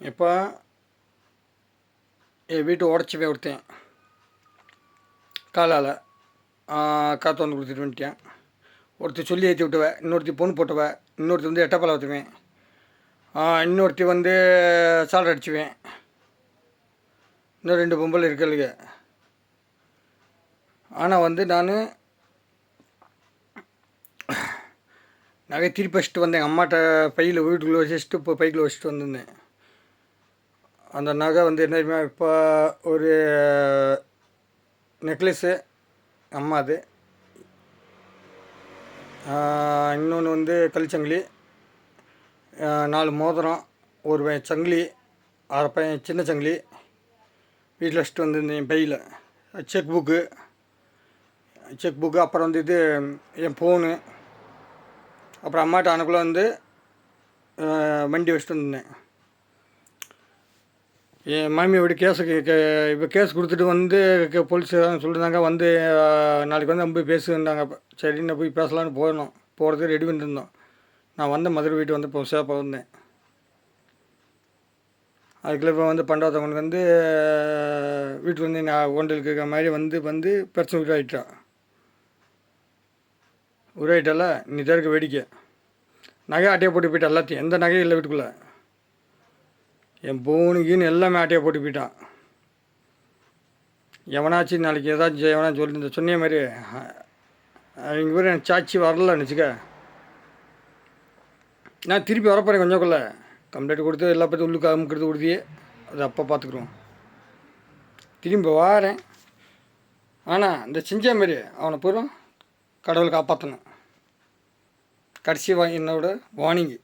இப்போ என் வீட்டை உடச்சி ஒருத்தன் காலால் காற்று வந்து கொடுத்துட்டு வந்துட்டேன். ஒருத்தி சொல்லி ஏற்றி விட்டுவேன், இன்னொருத்தி பொண்ணு போட்டுவேன், இன்னொருத்தி வந்து எட்டப்பலை ஊற்றுவேன், இன்னொருத்தி வந்து சால்ரை அடிச்சுவேன். இன்னும் 2 பொம்பளை இருக்கலுங்க. ஆனால் வந்து நான் நகை திருப்பி வச்சுட்டு வந்தேன். எங்கள் அம்மாட்ட பையில் வீட்டுக்குள்ளே வச்சுட்டு இப்போ பைக்கில் வச்சுட்டு வந்திருந்தேன். அந்த நகை வந்து என்ன தெரியுமா, இப்போ ஒரு நெக்லஸ்ஸு அம்மா அது, இன்னொன்று வந்து கல்ச்சங்கிலி, 4 மோதிரம், ஒரு சங்கிலி, அரை பையன் சின்ன சங்கிலி வீட்டில் வச்சுட்டு வந்திருந்தேன். என் பையில் செக் புக்கு, அப்புறம் வந்து இது என் ஃபோனு, அப்புறம் அம்மாட்ட அனுக்குள்ளே வந்து வண்டி வச்சுட்டு வந்திருந்தேன். என் மாமியை விட இப்போ கேஸ் கொடுத்துட்டு வந்து போலீஸ் சொல்லியிருந்தாங்க, வந்து நாளைக்கு வந்து நம்ம போய் பேசுகிறாங்க. சரி, நான் போய் பேசலான்னு போகிறதுக்கு ரெடி பண்ணியிருந்தோம். நான் வந்த மதுரை வீட்டு வந்து இப்போ சேப்பாக வந்தேன். அதுக்குள்ளே இப்போ வந்து பண்டாத்தவனுக்கு வந்து வீட்டுக்கு வந்து நான் ஓண்டலுக்கு இருக்கிற மாதிரி வந்து பிரச்சனை உருவாயிட்டான். உருவாயிட்டால நீ தான் வேடிக்கை. நகை ஆட்டையை போட்டு போயிட்டான் எல்லாத்தையும், எந்த நகையும் இல்லை வீட்டுக்குள்ளே. என் போனுக்குன்னு எல்லாமே ஆட்டையை போட்டு போயிட்டான். எவனாச்சும் நாளைக்கு ஏதாச்சும் எவனாச்சும் சொல்லி சொன்ன மாதிரி அவங்க பேர் எனக்கு சாட்சி வரலன்னு வச்சுக்க, நான் திருப்பி வரப்போகிறேன். கொஞ்சம்குள்ளே கம்ப்ளைண்ட் கொடுத்து எல்லா பற்றி உள்ளுக்கு அமுக்கிறது கொடுத்தியே, அது அப்போ பார்த்துக்குறோம். திரும்பி வாரேன். ஆனால் இந்த செஞ்ச மாரி அவனை பூரா கடவுள் காப்பாற்றணும். கடைசி என்னோட வார்னிங்கு.